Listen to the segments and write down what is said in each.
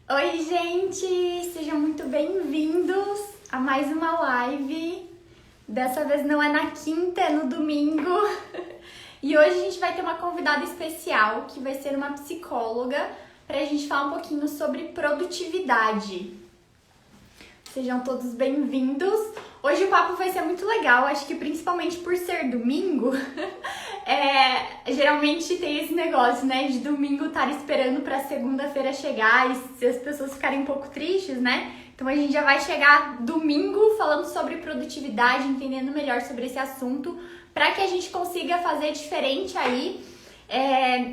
Oi, gente! Sejam muito bem-vindos a mais uma live. Dessa vez não é na quinta, é no domingo. E hoje a gente vai ter uma convidada especial, que vai ser uma psicóloga, para a gente falar um pouquinho sobre produtividade. Sejam todos bem-vindos. Hoje o papo vai ser muito legal, acho que principalmente por ser domingo. Geralmente tem esse negócio, né, de domingo estar esperando para segunda-feira chegar e se as pessoas ficarem um pouco tristes, né? Então a gente já vai chegar domingo falando sobre produtividade, entendendo melhor sobre esse assunto, para que a gente consiga fazer diferente aí.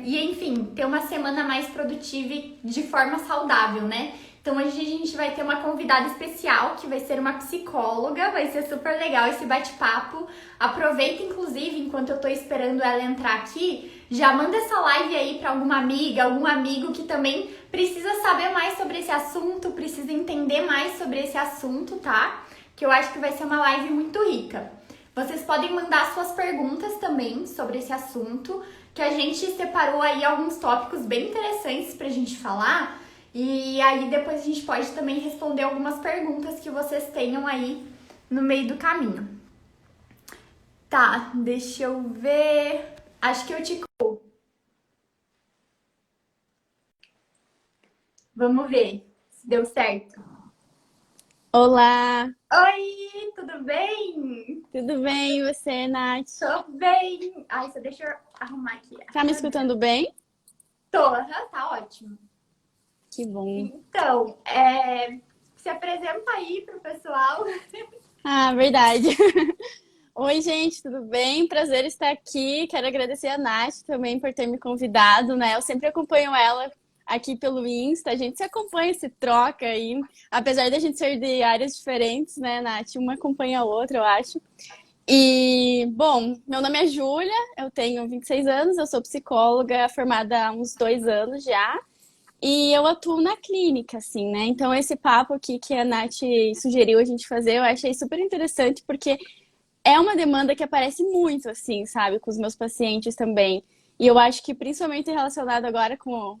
E enfim, ter uma semana mais produtiva e de forma saudável, né? Então hoje a gente vai ter uma convidada especial, que vai ser uma psicóloga, vai ser super legal esse bate-papo. Aproveita, inclusive, enquanto eu tô esperando ela entrar aqui, já manda essa live aí para alguma amiga, algum amigo que também precisa saber mais sobre esse assunto, precisa entender mais sobre esse assunto, tá? Que eu acho que vai ser uma live muito rica. Vocês podem mandar suas perguntas também sobre esse assunto, que a gente separou aí alguns tópicos bem interessantes pra gente falar. E aí depois a gente pode também responder algumas perguntas que vocês tenham aí no meio do caminho. Tá, deixa eu ver. Acho que eu te... Vamos ver se deu certo. Olá, Oi, tudo bem? tudo bem? E você, Nath? Tô bem. Ai, só deixa eu arrumar aqui a Tá me câmera. escutando bem? Tô, aham, tá ótimo. Que bom. Então, se apresenta aí pro pessoal. Ah, verdade. Oi, gente, tudo bem? Prazer estar aqui. Quero agradecer a Nath também por ter me convidado, né? Eu sempre acompanho ela aqui pelo Insta. A gente se acompanha, se troca aí. Apesar de a gente ser de áreas diferentes, né, Nath? Uma acompanha a outra, eu acho. E, bom, meu nome é Júlia, eu tenho 26 anos, eu sou psicóloga formada há uns 2 anos já. E eu atuo na clínica, assim, né? Então, esse papo aqui que a Nath sugeriu a gente fazer, eu achei super interessante, porque é uma demanda que aparece muito, assim, sabe, com os meus pacientes também. E eu acho que, principalmente relacionado agora com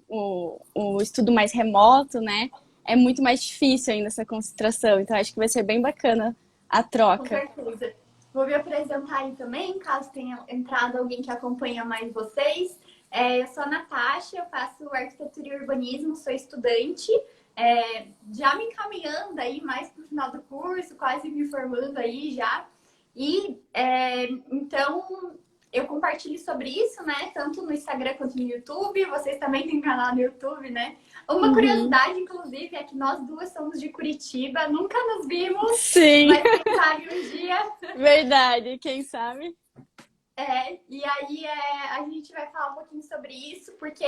o estudo mais remoto, né? É muito mais difícil ainda essa concentração. Então, acho que vai ser bem bacana a Com troca. certeza. Vou me apresentar aí também, caso tenha entrado alguém que acompanha mais vocês. Eu sou a Natasha, eu faço arquitetura e urbanismo, sou estudante, já me encaminhando aí mais para o final do curso, quase me formando aí já. Então eu compartilho sobre isso, né? Tanto no Instagram quanto no YouTube. Vocês também têm canal no YouTube, né? Uma Uhum. curiosidade, inclusive, é que nós duas somos de Curitiba, nunca nos vimos, Sim, mas quem sabe um dia. verdade. Quem sabe? A gente vai falar um pouquinho sobre isso, porque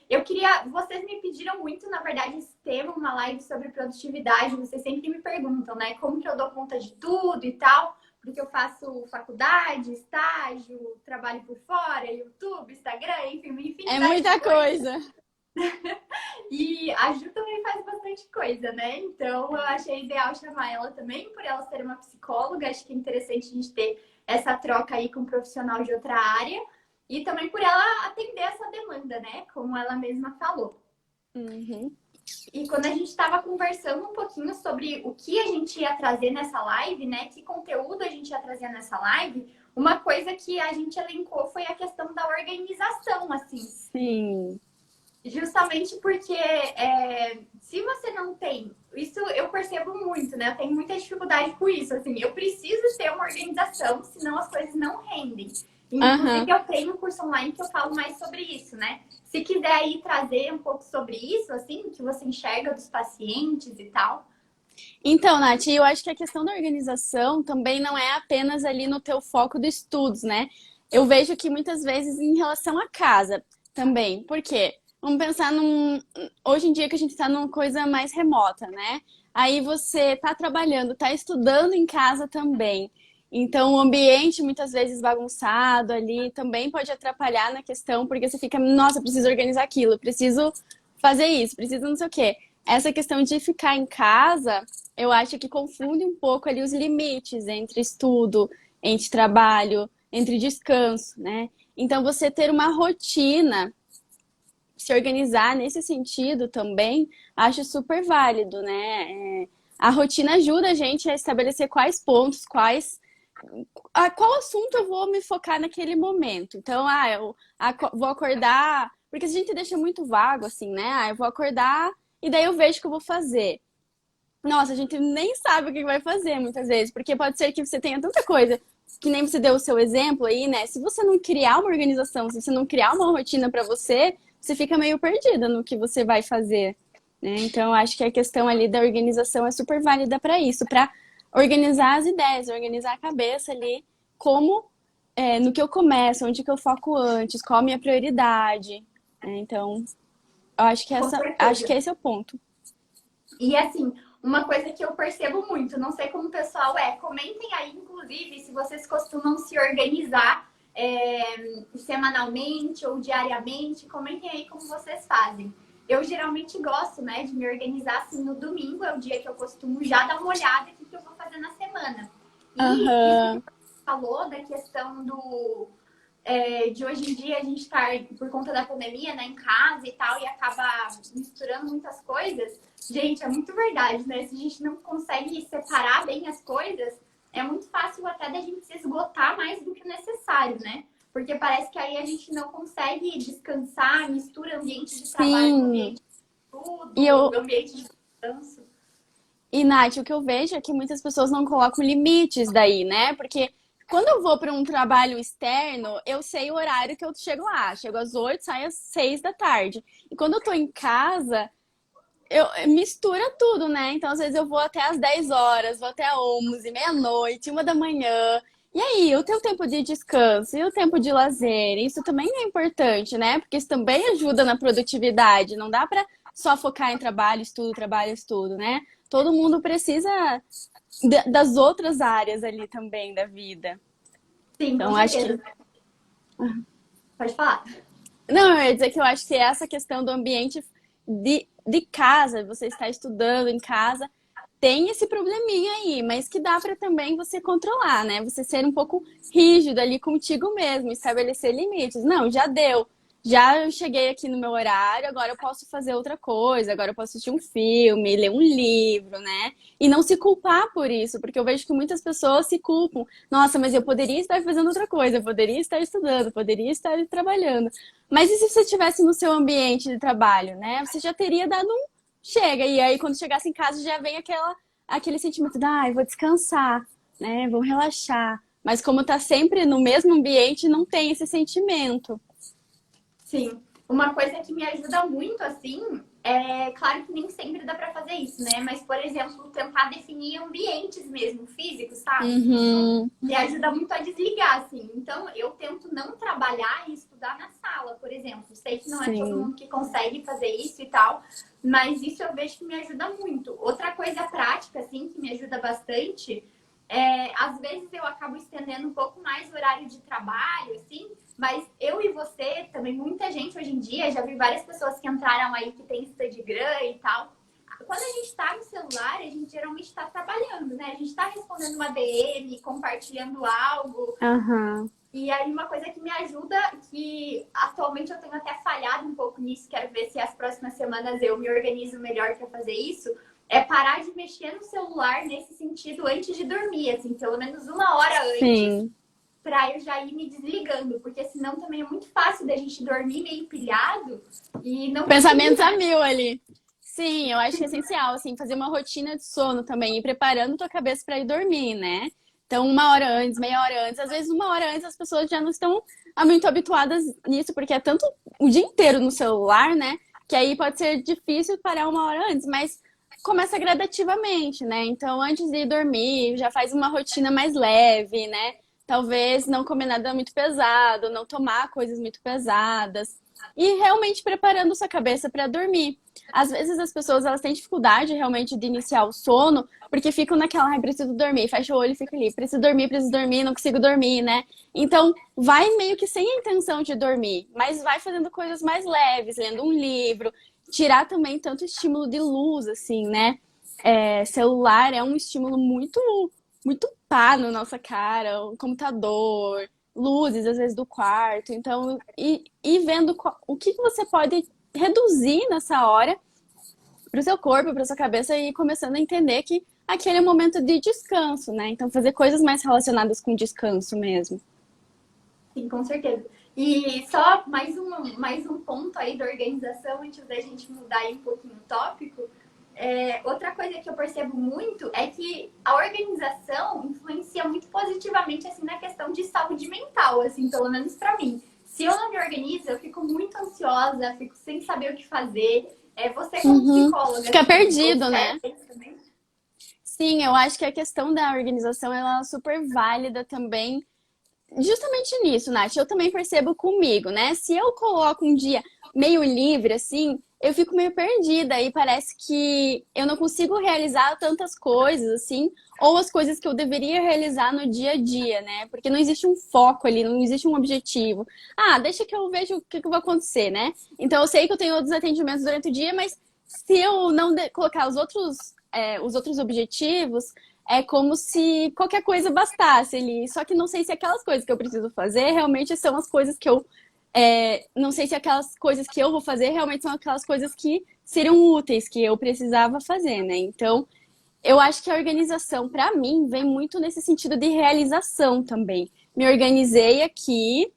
eu queria. Vocês me pediram muito, na verdade, esse tema, uma live sobre produtividade. Vocês sempre me perguntam, né? Como que eu dou conta de tudo e tal, porque eu faço faculdade, estágio, trabalho por fora, YouTube, Instagram, enfim, uma É infinidade de muita coisas. coisa. E a Ju também faz bastante coisa, né? Então eu achei ideal chamar ela também, por ela ser uma psicóloga. Acho que é interessante a gente ter essa troca aí com um profissional de outra área. E também por ela atender essa demanda, né? Como ela mesma falou. Uhum. E quando a gente estava conversando um pouquinho sobre o que a gente ia trazer nessa live, né? Que conteúdo a gente ia trazer nessa live, uma coisa que a gente elencou foi a questão da organização, assim. Sim. Justamente porque se você não tem, isso eu percebo muito, né? Eu tenho muita dificuldade com isso. Assim, eu preciso ter uma organização, senão as coisas não rendem. Inclusive, Aham. eu tenho um curso online que eu falo mais sobre isso, né? Se quiser aí trazer um pouco sobre isso, assim, que você enxerga dos pacientes e tal. Então, Nath, eu acho que a questão da organização também não é apenas ali no teu foco de estudos, né? Eu vejo que muitas vezes em relação à casa também. Por quê? Vamos pensar hoje em dia que a gente está numa coisa mais remota, né? Aí você está trabalhando, está estudando em casa também. Então, o ambiente muitas vezes bagunçado ali também pode atrapalhar na questão, porque você fica, nossa, preciso organizar aquilo, preciso fazer isso, preciso não sei o quê. Essa questão de ficar em casa, eu acho que confunde um pouco ali os limites entre estudo, entre trabalho, entre descanso, né? Então, você ter uma rotina se organizar nesse sentido também, acho super válido, né? A rotina ajuda a gente a estabelecer quais pontos, qual assunto eu vou me focar naquele momento. Então, vou acordar, porque se a gente deixa muito vago, assim, né? Eu vou acordar e daí eu vejo o que eu vou fazer. Nossa, a gente nem sabe o que vai fazer muitas vezes, porque pode ser que você tenha tanta coisa, que nem você deu o seu exemplo aí, né? Se você não criar uma organização, se você não criar uma rotina para você, você fica meio perdida no que você vai fazer, né? Então, eu acho que a questão ali da organização é super válida para isso, para organizar as ideias, organizar a cabeça ali, no que eu começo, onde que eu foco antes, qual a minha prioridade, né? Então, eu acho que Com acho que certeza. esse é o ponto. E assim, uma coisa que eu percebo muito, não sei como o pessoal comentem aí, inclusive, se vocês costumam se organizar semanalmente ou diariamente, comentem aí como vocês fazem. Eu geralmente gosto, né, de me organizar assim no domingo, é o dia que eu costumo já dar uma olhada no que eu vou fazer na semana. E isso que Aham. você falou da questão de hoje em dia a gente estar, por conta da pandemia, né, em casa e tal, e acaba misturando muitas coisas. Gente, é muito verdade, né? Se a gente não consegue separar bem as coisas, é muito fácil até da gente se esgotar mais do que necessário, né? Porque parece que aí a gente não consegue descansar, mistura ambiente de trabalho com Sim. ambiente de E estudo, eu, ambiente de descanso. E, Nath, o que eu vejo é que muitas pessoas não colocam limites daí, né? Porque quando eu vou para um trabalho externo, eu sei o horário que eu chego lá. Chego às 8, saio às 6 da tarde. E quando eu tô em casa, eu mistura tudo, né? Então, às vezes eu vou até às 10 horas, vou até 11, meia-noite, 1 da manhã. E aí, o teu tempo de descanso e o tempo de lazer, isso também é importante, né? Porque isso também ajuda na produtividade. Não dá para só focar em trabalho, estudo, né? Todo mundo precisa das outras áreas ali também da vida. Sim, com Então, acho certeza. que. Pode falar. Não, eu ia dizer que eu acho que essa questão do ambiente de casa, você está estudando em casa, tem esse probleminha aí, mas que dá para também você controlar, né? Você ser um pouco rígido ali contigo mesmo, estabelecer limites. Não, já deu. Já cheguei aqui no meu horário, agora eu posso fazer outra coisa, agora eu posso assistir um filme, ler um livro, né? E não se culpar por isso, porque eu vejo que muitas pessoas se culpam. Nossa, mas eu poderia estar fazendo outra coisa, eu poderia estar estudando, eu poderia estar trabalhando. Mas e se você estivesse no seu ambiente de trabalho, né? Você já teria dado um chega. E aí, quando chegasse em casa, já vem aquele sentimento de, eu vou descansar, né? Vou relaxar. Mas como tá sempre no mesmo ambiente, não tem esse sentimento. Sim. Uma coisa que me ajuda muito, assim, claro que nem sempre dá pra fazer isso, né? Mas, por exemplo, tentar definir ambientes mesmo, físicos, sabe? Isso Uhum, me ajuda muito a desligar, assim. Então, eu tento não trabalhar e estudar na sala, por exemplo. Sei que não é todo sim. mundo que consegue fazer isso e tal, mas isso eu vejo que me ajuda muito. Outra coisa prática, assim, que me ajuda bastante às vezes eu acabo estendendo um pouco mais o horário de trabalho, assim, mas eu e você, também muita gente hoje em dia, já vi várias pessoas que entraram aí que tem Instagram e tal. Quando a gente está no celular, a gente geralmente está trabalhando, né? A gente está respondendo uma DM, compartilhando algo. Aham. E aí uma coisa que me ajuda, que atualmente eu tenho até falhado um pouco nisso, quero ver se as próximas semanas eu me organizo melhor para fazer isso, é parar de mexer no celular nesse sentido antes de dormir, assim, pelo menos 1 hora antes, Sim. para eu já ir me desligando, porque senão também é muito fácil da gente dormir meio pilhado e não conseguir, Pensamentos a né? mil ali. Sim, eu acho que é essencial, assim, fazer uma rotina de sono também e preparando tua cabeça para ir dormir, né? Então, 1 hora antes, meia hora antes, às vezes 1 hora antes as pessoas já não estão muito habituadas nisso, porque é tanto o dia inteiro no celular, né? Que aí pode ser difícil parar 1 hora antes, mas começa gradativamente, né? Então, antes de ir dormir, já faz uma rotina mais leve, né? Talvez não comer nada muito pesado, não tomar coisas muito pesadas e realmente preparando sua cabeça para dormir. Às vezes as pessoas elas têm dificuldade realmente de iniciar o sono porque ficam naquela, ai, preciso dormir, fecha o olho e fica ali, preciso dormir, não consigo dormir, né? Então, vai meio que sem a intenção de dormir, mas vai fazendo coisas mais leves, lendo um livro, tirar também tanto estímulo de luz, assim, né? Celular é um estímulo muito pá na nossa cara, o computador, luzes às vezes do quarto. Então, e vendo o que você pode reduzir nessa hora para o seu corpo, para sua cabeça e começando a entender que aquele é o momento de descanso, né? Então fazer coisas mais relacionadas com descanso mesmo. Sim, com certeza. E só mais um ponto aí da organização, antes da gente mudar aí um pouquinho o tópico. Outra coisa que eu percebo muito é que a organização influencia muito positivamente assim na questão de saúde mental, assim, pelo menos para mim. Se eu não me organizo, eu fico muito ansiosa, fico sem saber o que fazer. Você como psicóloga... Fica assim, perdido, né? Também? Sim, eu acho que a questão da organização ela é super válida também. Justamente nisso, Nath, eu também percebo comigo, né? Se eu coloco um dia meio livre, assim, eu fico meio perdida e parece que eu não consigo realizar tantas coisas, assim, ou as coisas que eu deveria realizar no dia a dia, né? Porque não existe um foco ali, não existe um objetivo. Ah, deixa que eu vejo o que vai acontecer, né? Então eu sei que eu tenho outros atendimentos durante o dia, mas se eu não colocar os outros objetivos, é como se qualquer coisa bastasse ali. Só que não sei se aquelas coisas que eu preciso fazer realmente são as coisas que eu. Não sei se aquelas coisas que eu vou fazer realmente são aquelas coisas que seriam úteis, que eu precisava fazer, né? Então, eu acho que a organização, para mim, vem muito nesse sentido de realização também. Me organizei aqui,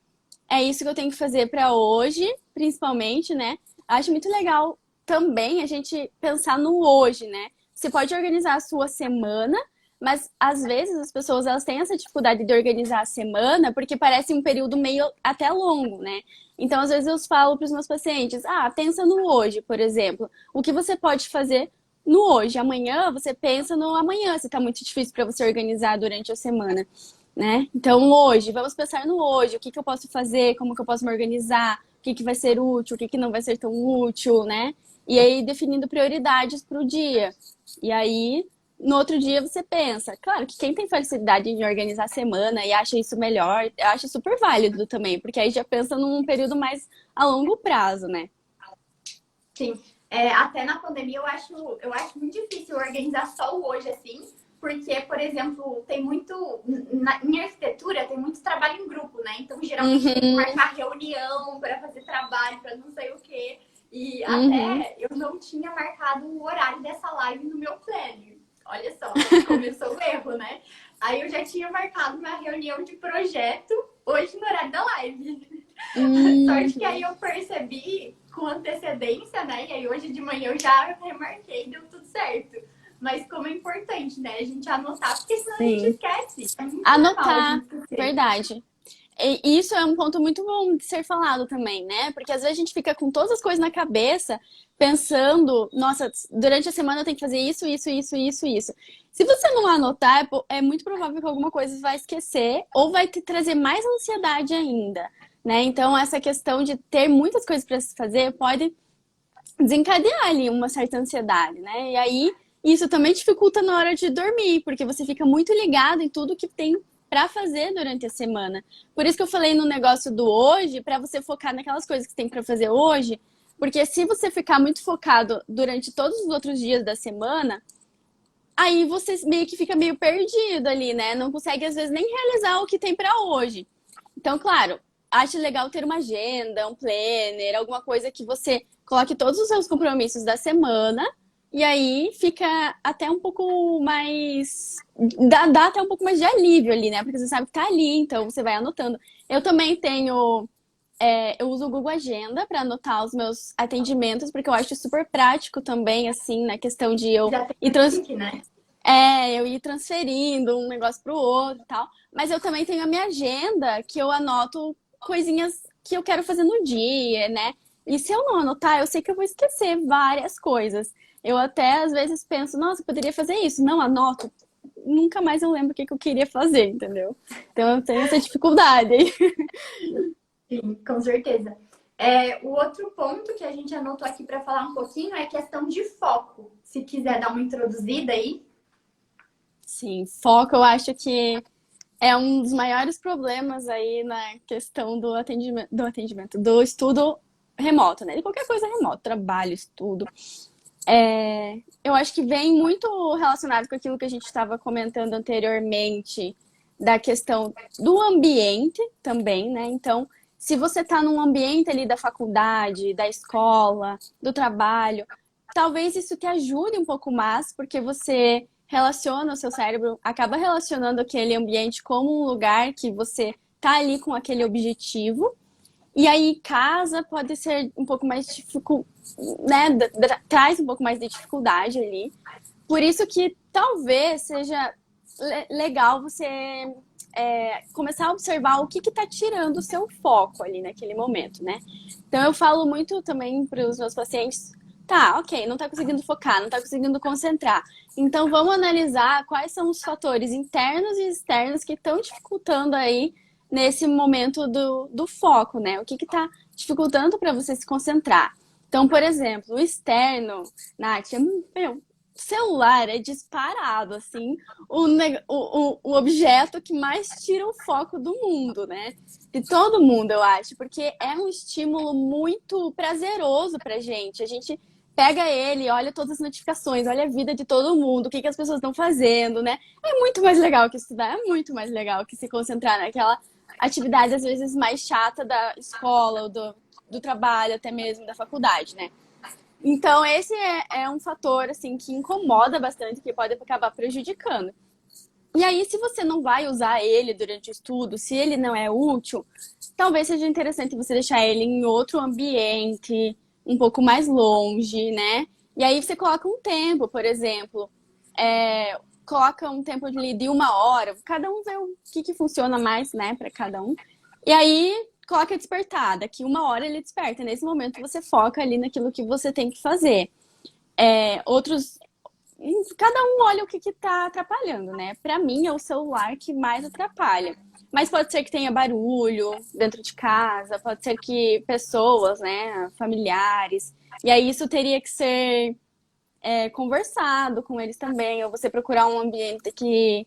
é isso que eu tenho que fazer para hoje, principalmente, né? Acho muito legal também a gente pensar no hoje, né? Você pode organizar a sua semana, mas às vezes as pessoas elas têm essa dificuldade de organizar a semana porque parece um período meio até longo, né? Então, às vezes eu falo para os meus pacientes, pensa no hoje, por exemplo. O que você pode fazer no hoje? Amanhã você pensa no amanhã, se está muito difícil para você organizar durante a semana, né? Então, hoje, vamos pensar no hoje. O que eu posso fazer? Como que eu posso me organizar? O que vai ser útil? O que não vai ser tão útil, né? E aí, definindo prioridades para o dia. E aí, no outro dia, você pensa. Claro que quem tem facilidade em organizar a semana e acha isso melhor, eu acho super válido também, porque aí já pensa num período mais a longo prazo, né? Sim. Até na pandemia eu acho muito difícil organizar só o hoje, assim, porque, por exemplo, tem muito. Em arquitetura tem muito trabalho em grupo, né? Então, geralmente tem que marcar reunião para fazer trabalho, para não sei o quê. E até eu não tinha marcado o horário dessa live no meu planner. Olha só, começou o erro, né? Aí eu já tinha marcado uma reunião de projeto hoje no horário da live. Sorte que aí eu percebi com antecedência, né? E aí hoje de manhã eu já remarquei, deu tudo certo. Mas como é importante, né? A gente anotar, porque senão a gente esquece. É muito Anotar, normal, verdade. E isso é um ponto muito bom de ser falado também, né? Porque às vezes a gente fica com todas as coisas na cabeça, pensando, nossa, durante a semana eu tenho que fazer isso, isso, isso, isso, isso. Se você não anotar, é muito provável que alguma coisa vai esquecer ou vai te trazer mais ansiedade ainda, né? Então, essa questão de ter muitas coisas para se fazer pode desencadear ali uma certa ansiedade, né? E aí, isso também dificulta na hora de dormir, porque você fica muito ligado em tudo que tem para fazer durante a semana. Por isso que eu falei no negócio do hoje, para você focar naquelas coisas que tem para fazer hoje, porque se você ficar muito focado durante todos os outros dias da semana, aí você meio que fica meio perdido ali, né? Não consegue às vezes nem realizar o que tem para hoje. Então, claro, acho legal ter uma agenda, um planner, alguma coisa que você coloque todos os seus compromissos da semana. E aí fica até um pouco mais. Dá até um pouco mais de alívio ali, né? Porque você sabe que tá ali, então você vai anotando. Eu também tenho. Eu uso o Google Agenda para anotar os meus atendimentos, porque eu acho super prático também, assim, na questão de eu Já tem ir link, né? eu ir transferindo um negócio pro outro e tal. Mas eu também tenho a minha agenda, que eu anoto coisinhas que eu quero fazer no dia, né? E se eu não anotar, eu sei que eu vou esquecer várias coisas. Eu até às vezes penso, nossa, eu poderia fazer isso. Não anoto, nunca mais eu lembro o que eu queria fazer, entendeu? Então eu tenho essa dificuldade aí. Sim, com certeza. O outro ponto que a gente anotou aqui para falar um pouquinho é a questão de foco. Se quiser dar uma introduzida aí. Sim, foco eu acho que é um dos maiores problemas aí na questão do estudo remoto, né? De qualquer coisa remoto, trabalho, estudo. Eu acho que vem muito relacionado com aquilo que a gente estava comentando anteriormente, da questão do ambiente também, né? Então, Se você está num ambiente ali da faculdade, da escola, do trabalho, talvez isso te ajude um pouco mais, porque você relaciona o seu cérebro, acaba relacionando aquele ambiente como um lugar que você tá ali com aquele objetivo. E aí, casa pode ser um pouco mais difícil, né? Traz um pouco mais de dificuldade ali. Por isso que talvez seja legal você começar a observar o que está tirando o seu foco ali naquele momento, né? Então eu falo muito também para os meus pacientes, tá, ok, não está conseguindo focar, não está conseguindo concentrar. Então vamos analisar quais são os fatores internos e externos que estão dificultando aí nesse momento do foco, né? O que está dificultando para você se concentrar. Então, por exemplo, o externo, Nath, meu, celular é disparado, assim, o objeto que mais tira o foco do mundo, né? De todo mundo, eu acho, porque é um estímulo muito prazeroso pra gente. A gente pega ele, olha todas as notificações, olha a vida de todo mundo, o que, que as pessoas estão fazendo, né? É muito mais legal que estudar, é muito mais legal que se concentrar naquela atividade, às vezes, mais chata da escola, ou do trabalho, até mesmo da faculdade, né? Então, esse é um fator, assim, que incomoda bastante, que pode acabar prejudicando. E aí, se você não vai usar ele durante o estudo, se ele não é útil, talvez seja interessante você deixar ele em outro ambiente, um pouco mais longe, né? E aí você coloca um tempo, por exemplo, coloca um tempo de 1 hora, cada um vê o que funciona mais, né, para cada um. E aí coloca despertar, daqui 1 hora ele desperta. Nesse momento você foca ali naquilo que você tem que fazer. Cada um olha o que tá atrapalhando, né? Para mim é o celular que mais atrapalha. Mas pode ser que tenha barulho dentro de casa, pode ser que pessoas, né, familiares. E aí isso teria que ser conversado com eles também, ou você procurar um ambiente que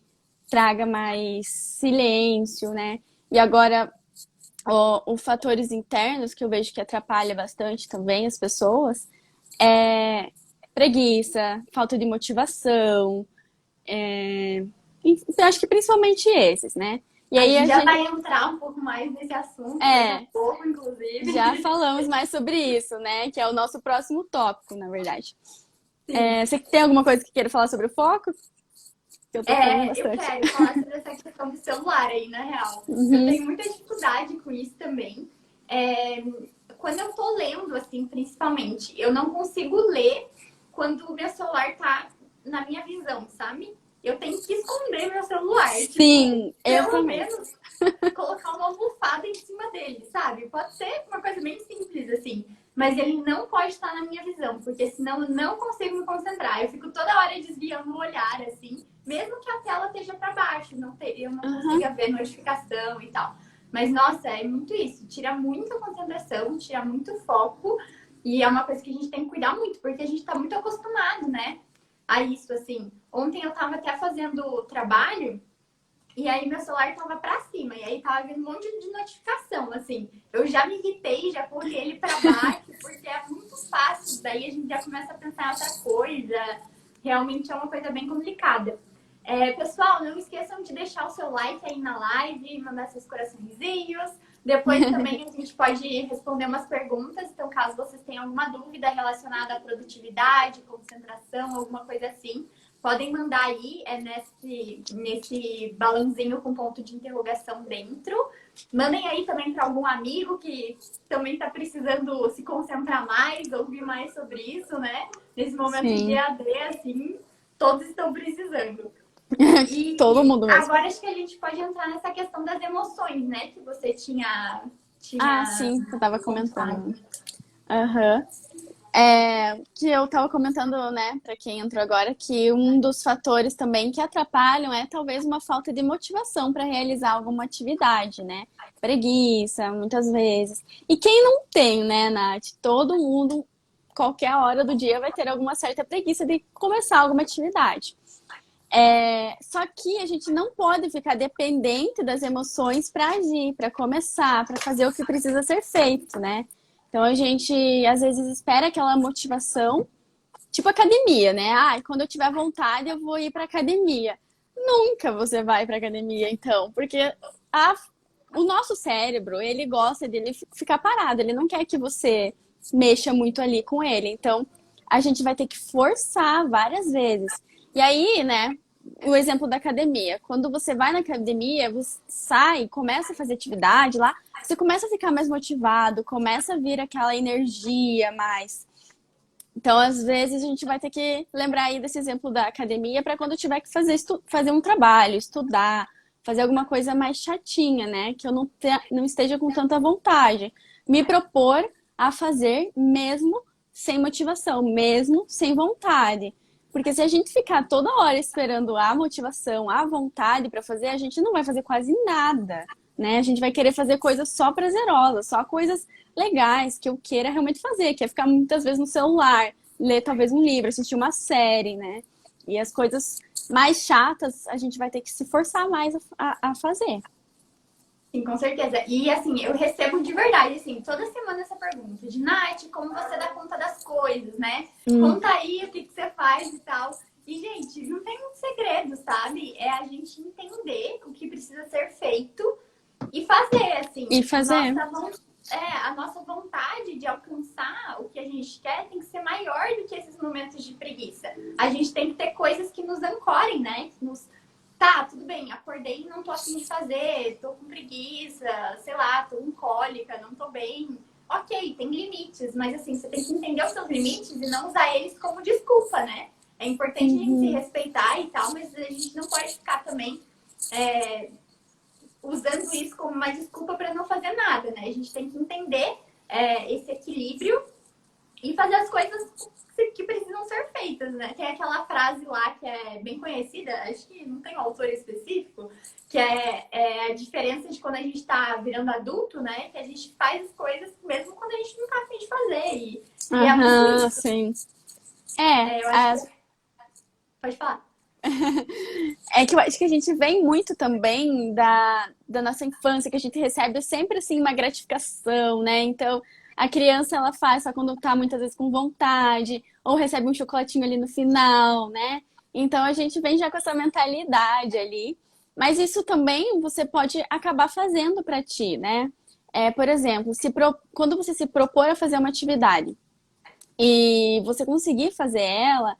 traga mais silêncio, né? E agora, os fatores internos que eu vejo que atrapalha bastante também as pessoas é preguiça, falta de motivação, eu acho que principalmente esses, né? E aí a gente já vai entrar um pouco mais nesse assunto, daqui a pouco, inclusive. Já falamos mais sobre isso, né? Que é o nosso próximo tópico, na verdade. Você tem alguma coisa que queira falar sobre o foco? Eu quero falar sobre essa questão do celular aí, na real. Eu tenho muita dificuldade com isso também. Quando eu tô lendo, assim, principalmente, eu não consigo ler quando o meu celular tá na minha visão, sabe? Eu tenho que esconder meu celular. Sim, eu pelo também. menos colocar uma almofada em cima dele, sabe? Pode ser uma coisa bem simples, assim. Mas ele não pode estar na minha visão, porque senão eu não consigo me concentrar. Eu fico toda hora desviando o olhar, assim. Mesmo que a tela esteja para baixo, eu não consiga ver notificação e tal. Mas, nossa, é muito isso. Tira muita concentração, tira muito foco. E é uma coisa que a gente tem que cuidar muito, porque a gente tá muito acostumado, né? A isso, assim. Ontem eu tava até fazendo trabalho e aí meu celular tava pra cima. E aí tava vindo um monte de notificação, assim. Eu já me irritei, já coloquei ele pra baixo, porque é muito fácil. Daí a gente já começa a pensar em outra coisa. Realmente é uma coisa bem complicada. Pessoal, não esqueçam de deixar o seu like aí na live, mandar seus coraçõezinhos. Depois também a gente pode responder umas perguntas. Então, caso vocês tenham alguma dúvida relacionada à produtividade, concentração, alguma coisa assim, podem mandar aí nesse balãozinho com ponto de interrogação dentro. Mandem aí também para algum amigo que também está precisando se concentrar mais, ouvir mais sobre isso, né? Nesse momento de EAD, assim, todos estão precisando. E todo mundo mesmo. Agora acho que a gente pode entrar nessa questão das emoções, né? Que você tinha sim, eu tava comentando. Que eu tava comentando, né, pra quem entrou agora, que um dos fatores também que atrapalham é talvez uma falta de motivação para realizar alguma atividade, né? Preguiça, muitas vezes. E quem não tem, né, Nath? Todo mundo, qualquer hora do dia, vai ter alguma certa preguiça de começar alguma atividade. Só que a gente não pode ficar dependente das emoções para agir, para começar, para fazer o que precisa ser feito, né? Então a gente às vezes espera aquela motivação, tipo academia, né? Quando eu tiver vontade eu vou ir para academia. Nunca você vai para academia, então, porque o nosso cérebro, ele gosta dele ficar parado, ele não quer que você mexa muito ali com ele. Então, a gente vai ter que forçar várias vezes. E aí, né, o exemplo da academia. Quando você vai na academia, você sai, começa a fazer atividade lá, você começa a ficar mais motivado, começa a vir aquela energia mais. Então, às vezes, a gente vai ter que lembrar aí desse exemplo da academia para quando eu tiver que fazer um trabalho, estudar, fazer alguma coisa mais chatinha, né? Que eu não esteja com tanta vontade. Me propor a fazer mesmo sem motivação, mesmo sem vontade. Porque se a gente ficar toda hora esperando a motivação, a vontade para fazer, a gente não vai fazer quase nada, né? A gente vai querer fazer coisas só prazerosas, só coisas legais que eu queira realmente fazer, que é ficar muitas vezes no celular, ler talvez um livro, assistir uma série, né? E as coisas mais chatas a gente vai ter que se forçar mais a fazer. Sim, com certeza. E assim, eu recebo de verdade, assim, toda semana essa pergunta de Nath, como você dá conta das coisas, né? Conta aí o que você faz e tal. E, gente, não tem um segredo, sabe? É a gente entender o que precisa ser feito e fazer, assim. E fazer. A nossa vontade de alcançar o que a gente quer tem que ser maior do que esses momentos de preguiça. A gente tem que ter coisas que nos ancorem, né? Que nos... Tá, tudo bem, acordei e não tô afim de fazer, tô com preguiça, sei lá, tô com cólica, não tô bem. Ok, tem limites, mas assim, você tem que entender os seus limites e não usar eles como desculpa, né? É importante a gente se respeitar e tal, mas a gente não pode ficar também usando isso como uma desculpa para não fazer nada, né? A gente tem que entender esse equilíbrio e fazer as coisas que precisam ser feitas, né? Tem aquela frase lá que é bem conhecida, acho que não tem um autor específico, que é a diferença de quando a gente tá virando adulto, né? Que a gente faz as coisas mesmo quando a gente não tá afim de fazer. E é muito isso. Sim. Pode falar. É que eu acho que a gente vem muito também da nossa infância, que a gente recebe sempre assim uma gratificação, né? Então, a criança ela faz só quando tá muitas vezes com vontade, ou recebe um chocolatinho ali no final, né? Então a gente vem já com essa mentalidade ali. Mas isso também você pode acabar fazendo para ti, né? Por exemplo, quando você se propor a fazer uma atividade e você conseguir fazer ela,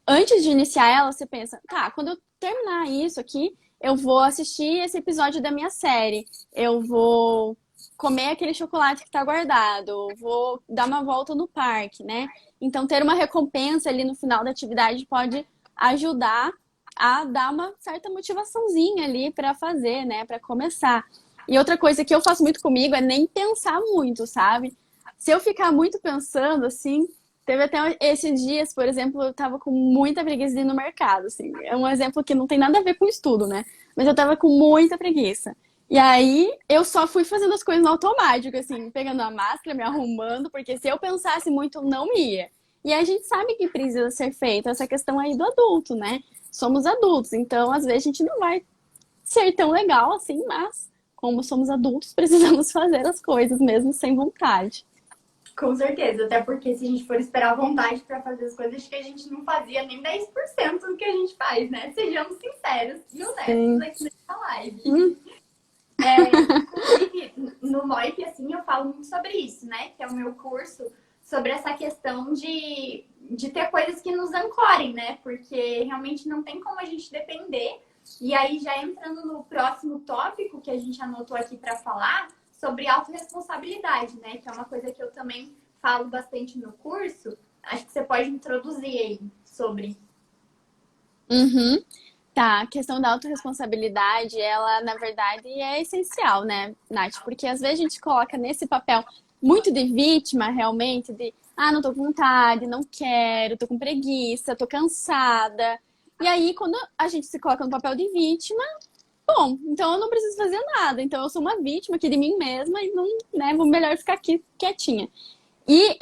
antes de iniciar ela, você pensa, tá, quando eu terminar isso aqui, eu vou assistir esse episódio da minha série, eu vou comer aquele chocolate que tá guardado, eu vou dar uma volta no parque, né? Então, ter uma recompensa ali no final da atividade pode ajudar a dar uma certa motivaçãozinha ali para fazer, né? Para começar. E outra coisa que eu faço muito comigo é nem pensar muito, sabe? Se eu ficar muito pensando, assim, teve até esses dias, por exemplo, eu tava com muita preguiça de ir no mercado, assim. É um exemplo que não tem nada a ver com estudo, né? Mas eu tava com muita preguiça. E aí, eu só fui fazendo as coisas no automático, assim, pegando a máscara, me arrumando, porque se eu pensasse muito, não ia. E a gente sabe que precisa ser feito essa questão aí do adulto, né? Somos adultos, então às vezes a gente não vai ser tão legal assim, mas como somos adultos, precisamos fazer as coisas mesmo sem vontade. Com certeza, até porque se a gente for esperar vontade para fazer as coisas, acho que a gente não fazia nem 10% do que a gente faz, né? Sejamos sinceros e honestos aqui nessa live. Inclusive, no MOIP, assim, eu falo muito sobre isso, né? Que é o meu curso, sobre essa questão de ter coisas que nos ancorem, né? Porque realmente não tem como a gente depender. E aí, já entrando no próximo tópico que a gente anotou aqui para falar, sobre autorresponsabilidade, né? Que é uma coisa que eu também falo bastante no curso. Acho que você pode introduzir aí sobre. Tá, a questão da autorresponsabilidade, ela, na verdade, é essencial, né, Nath? Porque às vezes a gente coloca nesse papel muito de vítima, realmente, de não tô com vontade, não quero, tô com preguiça, tô cansada. E aí, quando a gente se coloca no papel de vítima, bom, então eu não preciso fazer nada. Então eu sou uma vítima aqui de mim mesma e não, né, vou melhor ficar aqui quietinha. E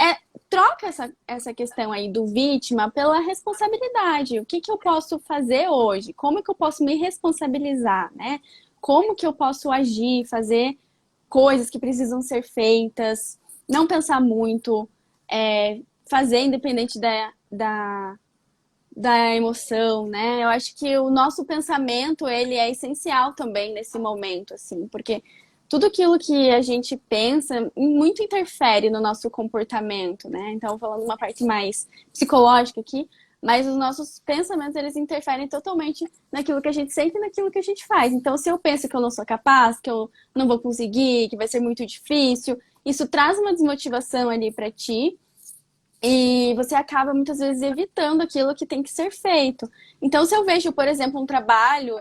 troca essa questão aí do vítima pela responsabilidade. O que eu posso fazer hoje? Como que eu posso me responsabilizar, né? Como que eu posso agir, fazer coisas que precisam ser feitas, não pensar muito, fazer independente da emoção, né? Eu acho que o nosso pensamento, ele é essencial também nesse momento, assim, porque tudo aquilo que a gente pensa muito interfere no nosso comportamento, né? Então, falando uma parte mais psicológica aqui, mas os nossos pensamentos, eles interferem totalmente naquilo que a gente sente e naquilo que a gente faz. Então, se eu penso que eu não sou capaz, que eu não vou conseguir, que vai ser muito difícil, isso traz uma desmotivação ali para ti. E você acaba muitas vezes evitando aquilo que tem que ser feito. Então, se eu vejo, por exemplo, um trabalho,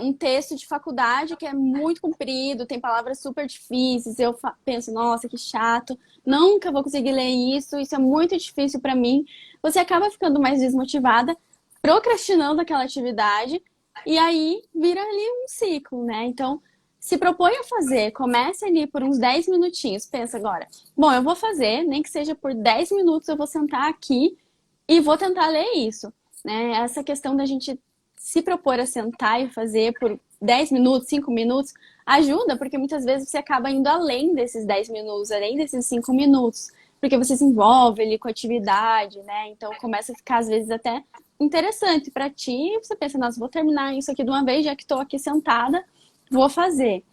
um texto de faculdade que é muito comprido, tem palavras super difíceis, eu penso, nossa, que chato, nunca vou conseguir ler isso é muito difícil para mim. Você acaba ficando mais desmotivada, procrastinando aquela atividade, e aí vira ali um ciclo, né? Então, se propõe a fazer, comece ali por uns 10 minutinhos, pensa agora, bom, eu vou fazer, nem que seja por 10 minutos, eu vou sentar aqui e vou tentar ler isso, né? Essa questão da gente se propor a sentar e fazer por 10 minutos, 5 minutos, ajuda, porque muitas vezes você acaba indo além desses 10 minutos, além desses 5 minutos, porque você se envolve ali com a atividade, né? Então começa a ficar, às vezes, até interessante para ti, você pensa, nossa, vou terminar isso aqui de uma vez, já que estou aqui sentada, vou fazer.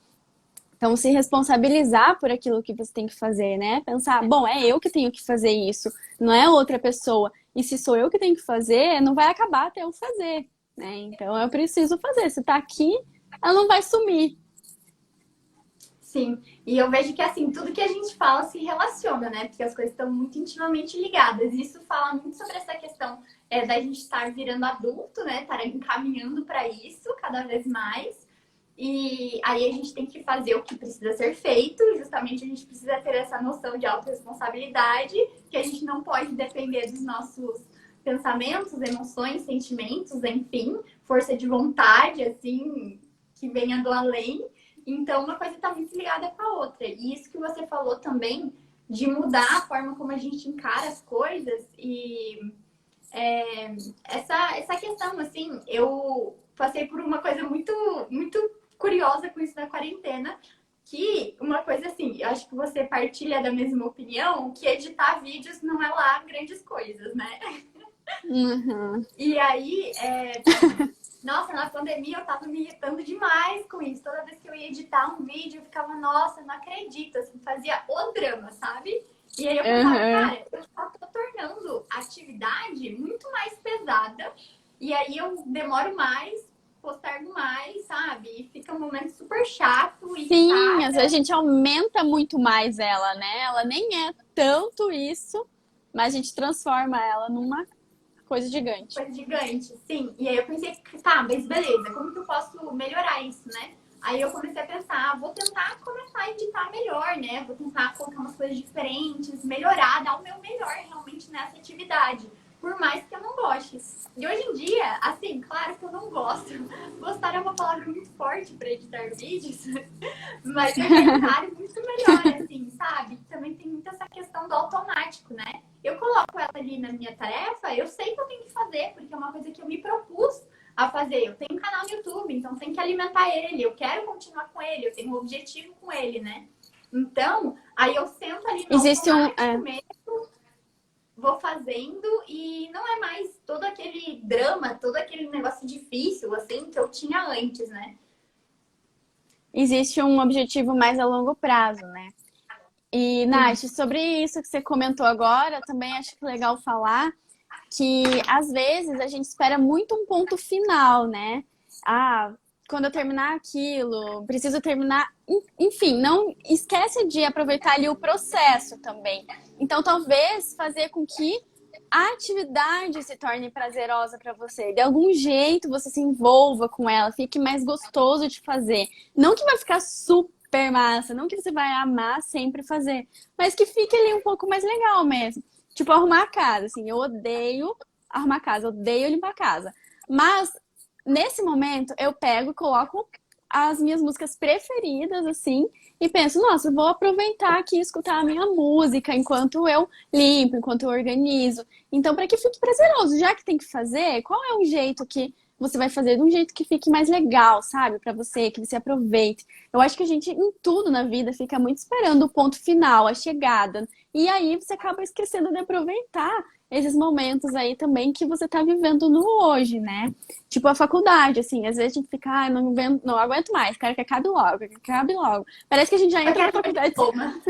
Então, se responsabilizar por aquilo que você tem que fazer, né? Pensar, bom, é eu que tenho que fazer isso, não é outra pessoa. E se sou eu que tenho que fazer, não vai acabar até eu fazer, né? Então, eu preciso fazer. Se tá aqui, ela não vai sumir. Sim, e eu vejo que assim, tudo que a gente fala se relaciona, né? Porque as coisas estão muito intimamente ligadas. Isso fala muito sobre essa questão da gente estar virando adulto, né? Estar encaminhando para isso cada vez mais. E aí a gente tem que fazer o que precisa ser feito, justamente a gente precisa ter essa noção de autorresponsabilidade, que a gente não pode depender dos nossos pensamentos, emoções, sentimentos, enfim, força de vontade, assim, que venha do além. Então, uma coisa está muito ligada com a outra. E isso que você falou também, de mudar a forma como a gente encara as coisas e essa questão, assim, eu passei por uma coisa muito, muito curiosa com isso na quarentena, que uma coisa assim, eu acho que você partilha da mesma opinião, que editar vídeos não é lá grandes coisas, né? Uhum. E aí, nossa, na pandemia eu tava me irritando demais com isso. Toda vez que eu ia editar um vídeo, eu ficava, nossa, não acredito, assim, fazia o drama, sabe? E aí eu pensava, cara, eu tô tornando a atividade muito mais pesada. E aí eu demoro mais, postergo mais, sabe? E fica um momento super chato e Sim, às vezes a gente aumenta muito mais ela, né? Ela nem é tanto isso, mas a gente transforma ela numa coisa gigante. coisa gigante, sim. E aí eu pensei, tá, mas beleza, como que eu posso melhorar isso, né? Aí eu comecei a pensar, vou tentar começar a editar melhor, né? Vou tentar colocar umas coisas diferentes, melhorar, dar o meu melhor realmente nessa atividade. Por mais que eu não goste. E hoje em dia, assim, claro que eu não gosto. Gostar é uma palavra muito forte para editar vídeos. Mas eu encaro muito melhor, assim, sabe? Também tem muito essa questão do automático, né? Eu coloco ela ali na minha tarefa, eu sei que eu tenho que fazer, porque é uma coisa que eu me propus a fazer. Eu tenho um canal no YouTube, então tem que alimentar ele. Eu quero continuar com ele, eu tenho um objetivo com ele, né? Então, aí eu sento ali no automático mesmo, vou fazendo e não é mais todo aquele drama, todo aquele negócio difícil, assim, que eu tinha antes, né? Existe um objetivo mais a longo prazo, né? E, Nath, sobre isso que você comentou agora, também acho que é legal falar que, às vezes, a gente espera muito um ponto final, né? Ah, quando eu terminar aquilo, preciso terminar... Enfim, não esquece de aproveitar ali o processo também. Então, talvez fazer com que a atividade se torne prazerosa para você. De algum jeito você se envolva com ela, fique mais gostoso de fazer. Não que vai ficar super massa, não que você vai amar sempre fazer, mas que fique ali um pouco mais legal mesmo. Tipo, arrumar a casa, assim, eu odeio arrumar a casa, odeio limpar a casa. Mas, nesse momento, eu pego e coloco as minhas músicas preferidas, assim, e penso, nossa, vou aproveitar aqui e escutar a minha música enquanto eu limpo, enquanto eu organizo. Então, para que fique prazeroso, já que tem que fazer, qual é um jeito que você vai fazer de um jeito que fique mais legal, sabe? Para você, que você aproveite. Eu acho que a gente, em tudo na vida, fica muito esperando o ponto final, a chegada. E aí você acaba esquecendo de aproveitar esses momentos aí também que você tá vivendo no hoje, né? Tipo a faculdade, assim, às vezes a gente fica, não aguento mais, quero que acabe logo, que acabe logo. Parece que a gente já Eu entra na quero meu faculdade, diploma.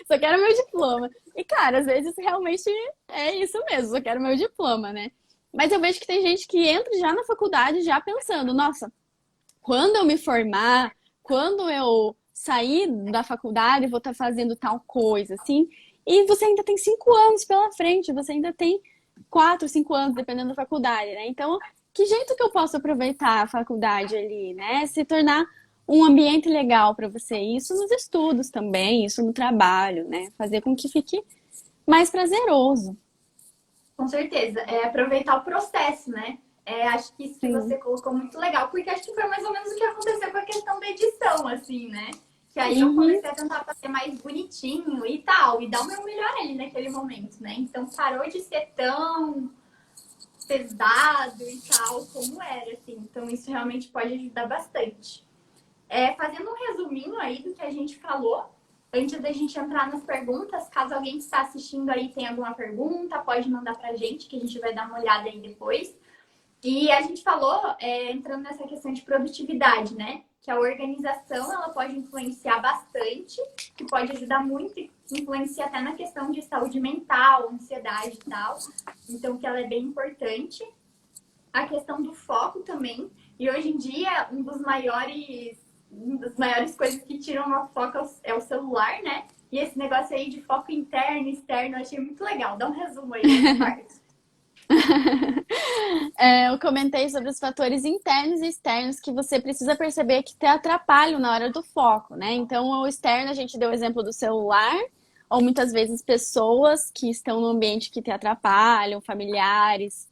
só quero meu diploma. E, cara, às vezes realmente é isso mesmo, só quero meu diploma, né? Mas eu vejo que tem gente que entra já na faculdade já pensando, nossa, quando eu me formar, quando eu sair da faculdade, vou estar fazendo tal coisa, assim. E você ainda tem 5 anos pela frente, você ainda tem 4, 5 anos, dependendo da faculdade, né? Então, que jeito que eu posso aproveitar a faculdade ali, né? Se tornar um ambiente legal para você. Isso nos estudos também, isso no trabalho, né? Fazer com que fique mais prazeroso. Com certeza. É aproveitar o processo, né? Acho que isso que você Sim. colocou muito legal, porque acho que foi mais ou menos o que aconteceu com a questão da edição, assim, né? Que aí eu Uhum. comecei a tentar fazer mais bonitinho e tal, e dar o meu melhor ali naquele momento, né? Então parou de ser tão pesado e tal como era, assim. Então isso realmente pode ajudar bastante. Fazendo um resuminho aí do que a gente falou, antes da gente entrar nas perguntas, caso alguém que está assistindo aí tenha alguma pergunta, pode mandar pra gente, que a gente vai dar uma olhada aí depois. E a gente falou, entrando nessa questão de produtividade, né? Que a organização, ela pode influenciar bastante, que pode ajudar muito, influencia até na questão de saúde mental, ansiedade e tal. Então, que ela é bem importante. A questão do foco também. E hoje em dia, uma das maiores coisas que tiram o nosso foco é o celular, né? E esse negócio aí de foco interno e externo, eu achei muito legal. Dá um resumo aí dessa parte. Eu comentei sobre os fatores internos e externos que você precisa perceber que te atrapalham na hora do foco, né? Então, o externo, a gente deu o exemplo do celular, ou muitas vezes pessoas que estão no ambiente que te atrapalham, familiares.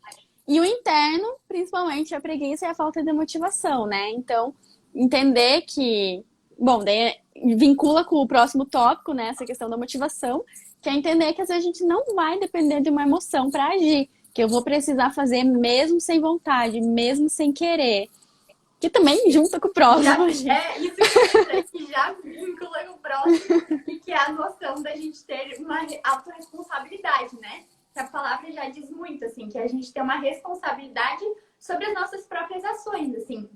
E o interno, principalmente a preguiça e a falta de motivação, né? Então, entender que, bom, daí vincula com o próximo tópico, né? Essa questão da motivação, que é entender que às vezes a gente não vai depender de uma emoção para agir, que eu vou precisar fazer mesmo sem vontade, mesmo sem querer. Que também junta com o próximo, gente. Isso que eu ia dizer, que já vincula com o próximo e que é a noção da gente ter uma autorresponsabilidade, né? Que a palavra já diz muito, assim, que a gente tem uma responsabilidade sobre as nossas próprias ações, assim.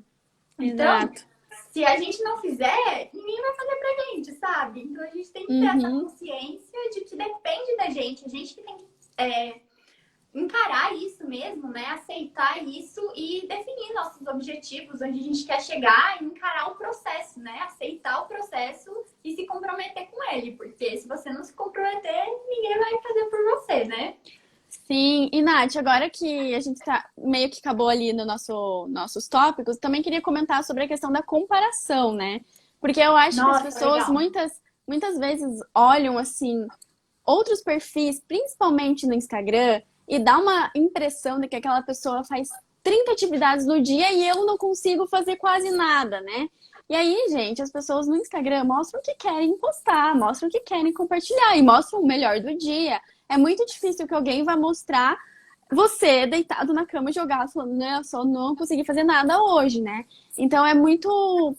Então, Exato. se a gente não fizer, ninguém vai fazer pra gente, sabe? Então a gente tem que ter essa Uhum. consciência de que depende da gente. A gente que tem que encarar isso mesmo, né? Aceitar isso e definir nossos objetivos, onde a gente quer chegar e encarar o processo, né? Aceitar o processo e se comprometer com ele, porque se você não se comprometer, ninguém vai fazer por você, né? Sim, e Nath, agora que a gente tá meio que acabou ali no nossos tópicos, também queria comentar sobre a questão da comparação, né? Porque eu acho que as Nossa, pessoas legal. muitas vezes olham assim outros perfis, principalmente no Instagram, e dá uma impressão de que aquela pessoa faz 30 atividades no dia e eu não consigo fazer quase nada, né? E aí, gente, as pessoas no Instagram mostram o que querem postar, mostram o que querem compartilhar e mostram o melhor do dia. É muito difícil que alguém vá mostrar você deitado na cama jogado, falando, não, eu só não consegui fazer nada hoje, né? Então é muito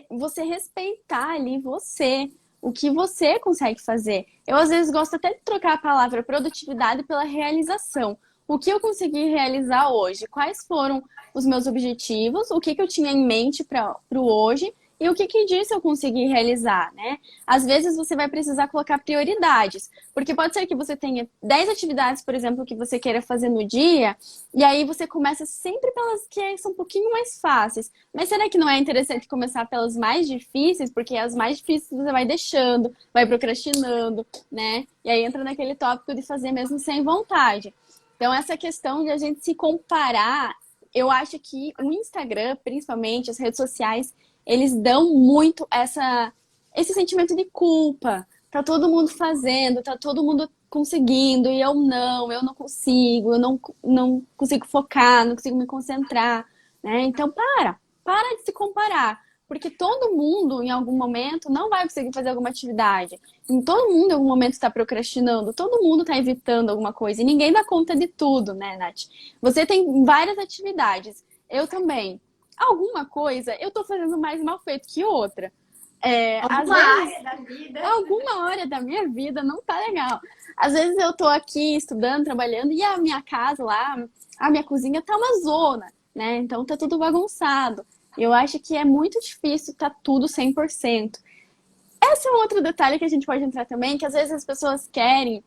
você respeitar ali você, o que você consegue fazer. Eu, às vezes, gosto até de trocar a palavra produtividade pela realização. O que eu consegui realizar hoje? Quais foram os meus objetivos? O que eu tinha em mente para o hoje? E o que disso eu consegui realizar, né? Às vezes você vai precisar colocar prioridades, porque pode ser que você tenha 10 atividades, por exemplo, que você queira fazer no dia, e aí você começa sempre pelas que são um pouquinho mais fáceis. Mas será que não é interessante começar pelas mais difíceis? Porque as mais difíceis você vai deixando, vai procrastinando, né? E aí entra naquele tópico de fazer mesmo sem vontade. Então, essa questão de a gente se comparar, eu acho que o Instagram, principalmente, as redes sociais, eles dão muito esse sentimento de culpa. Tá todo mundo fazendo, tá todo mundo conseguindo, e eu não consigo, eu não consigo focar, não consigo me concentrar, né? Então, para de se comparar, porque todo mundo, em algum momento, não vai conseguir fazer alguma atividade. E todo mundo, em algum momento, está procrastinando, todo mundo está evitando alguma coisa, e ninguém dá conta de tudo, né, Nath? Você tem várias atividades, eu também. Alguma coisa eu tô fazendo mais mal feito que outra. Às Alguma vezes, área da vida. alguma hora da minha vida não tá legal. Às vezes eu tô aqui estudando, trabalhando, e a minha casa lá, a minha cozinha tá uma zona, né? Então tá tudo bagunçado. Eu acho que é muito difícil tá tudo 100%. Esse é um outro detalhe que a gente pode entrar também, que às vezes as pessoas querem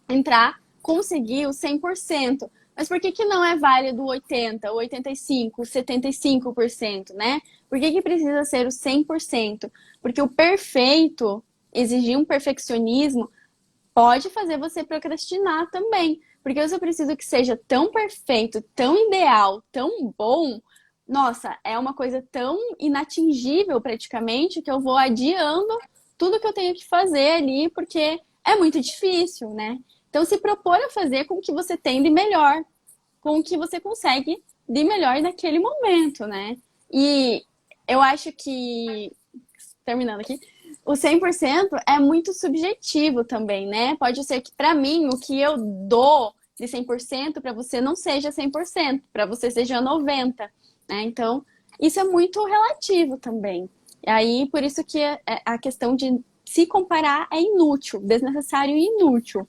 entrar, conseguir o 100%. Mas por que que não é válido 80, 85, 75%, né? Por que que precisa ser o 100%? Porque o perfeito, exigir um perfeccionismo, pode fazer você procrastinar também. Porque se eu preciso que seja tão perfeito, tão ideal, tão bom, nossa, é uma coisa tão inatingível praticamente que eu vou adiando tudo que eu tenho que fazer ali, porque é muito difícil, né? Então, se propor a fazer com o que você tem de melhor, com o que você consegue de melhor naquele momento, né? E eu acho que, terminando aqui, o 100% é muito subjetivo também, né? Pode ser que para mim o que eu dou de 100% para você não seja 100%, para você seja 90%, né? Então, isso é muito relativo também. E aí, por isso que a questão de se comparar é inútil, desnecessário e inútil.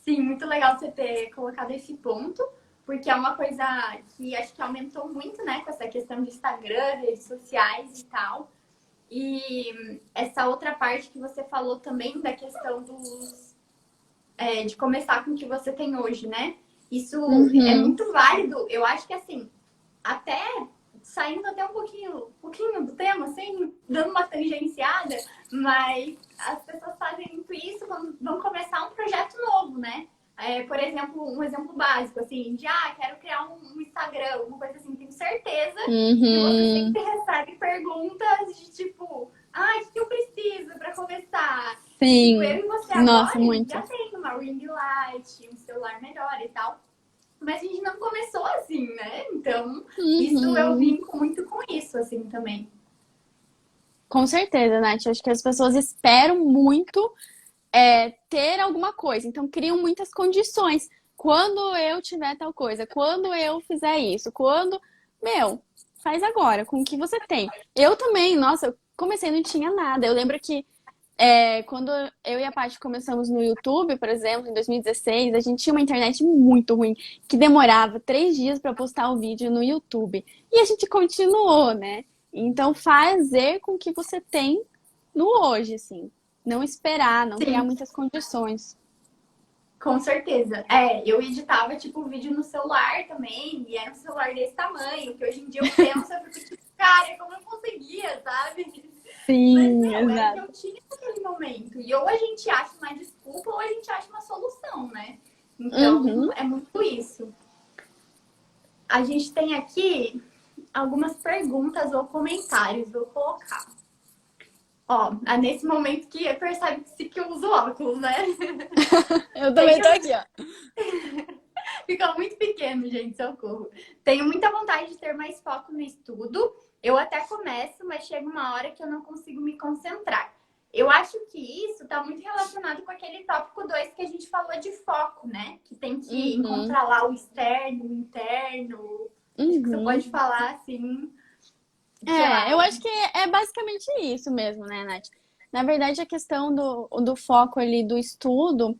Sim, muito legal você ter colocado esse ponto, porque é uma coisa que acho que aumentou muito, né, com essa questão de Instagram, redes sociais e tal. E essa outra parte que você falou também da questão de começar com o que você tem hoje, né? Isso é Uhum. muito válido. Eu acho que assim, até saindo até um pouquinho do tema, assim, dando uma tangenciada, mas as pessoas fazem muito isso quando vão começar um projeto novo, né? Por exemplo, um exemplo básico, assim, de quero criar um Instagram, uma coisa assim, tenho certeza que você Uhum. sempre recebe perguntas de tipo, o que eu preciso para começar? E tipo, Sim. eu e você Nossa, agora, a gente já muito. tem uma ring light, um celular melhor e tal. Mas a gente não começou assim, né? Então, isso eu Uhum. brinco muito com isso, assim, também. Com certeza, Nath. Acho que as pessoas esperam muito ter alguma coisa, então criam muitas condições. Quando eu tiver tal coisa, quando eu fizer isso, quando. Meu, faz agora, com o que você tem. Eu também, nossa, eu comecei e não tinha nada. Eu lembro que quando eu e a Paty começamos no YouTube, por exemplo, em 2016, a gente tinha uma internet muito ruim, que demorava 3 dias para postar o vídeo no YouTube. E a gente continuou, né? Então, fazer com que você tem no hoje, assim. Não esperar, não criar Sim, muitas condições. com certeza. Eu editava, tipo, vídeo no celular também, e era um celular desse tamanho, que hoje em dia eu penso, eu fico tipo, cara, como eu conseguia, sabe? Mas, Sim, meu, era o que eu exato. tinha naquele momento. E ou a gente acha uma desculpa, ou a gente acha uma solução, né? Uhum. Então, é muito isso. A gente tem aqui algumas perguntas ou comentários, vou colocar. Ó, nesse momento que percebe-se que eu uso óculos, né? Eu também tô Tenho... aqui, ó. Fica muito pequeno, gente, socorro. Tenho muita vontade de ter mais foco no estudo. Eu até começo, mas chega uma hora que eu não consigo me concentrar. Eu acho que isso está muito relacionado com aquele tópico 2 que a gente falou de foco, né? Que tem que Uhum. encontrar lá o externo, o interno. Acho que você Uhum. pode falar assim, sei Eu lá. acho que é basicamente isso mesmo, né, Nath? Na verdade, a questão do foco ali do estudo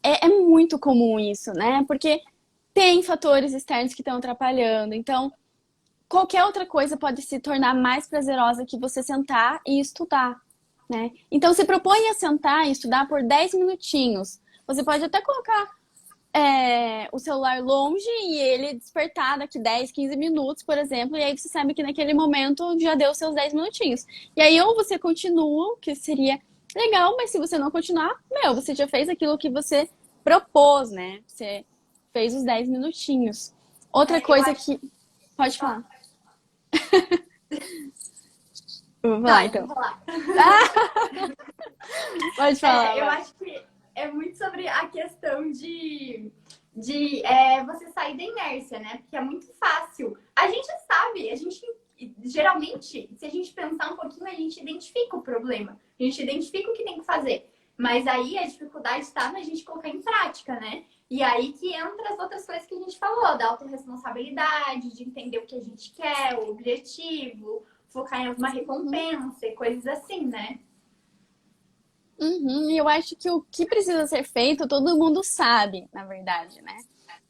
é muito comum isso, né? Porque tem fatores externos que estão atrapalhando. Então, qualquer outra coisa pode se tornar mais prazerosa que você sentar e estudar, né? Então, se propõe a sentar e estudar por 10 minutinhos. Você pode até colocar o celular longe e ele despertar daqui 10, 15 minutos, por exemplo, e aí você sabe que naquele momento já deu seus 10 minutinhos. E aí, ou você continua, que seria legal, mas se você não continuar, você já fez aquilo que você propôs, né? Você fez os 10 minutinhos. Outra Eu coisa acho. que. Pode Fala. falar. Eu vou falar Não, vou então. falar. Pode falar, Eu vai. acho que é muito sobre a questão de você sair da inércia, né? Porque é muito fácil. A gente sabe, a gente geralmente, se a gente pensar um pouquinho, a gente identifica o problema, a gente identifica o que tem que fazer. Mas aí a dificuldade está na gente colocar em prática, né? E aí que entra as outras coisas que a gente falou, da autorresponsabilidade, de entender o que a gente quer, o objetivo, focar em alguma recompensa e coisas assim, né? E eu acho que o que precisa ser feito, todo mundo sabe, na verdade, né?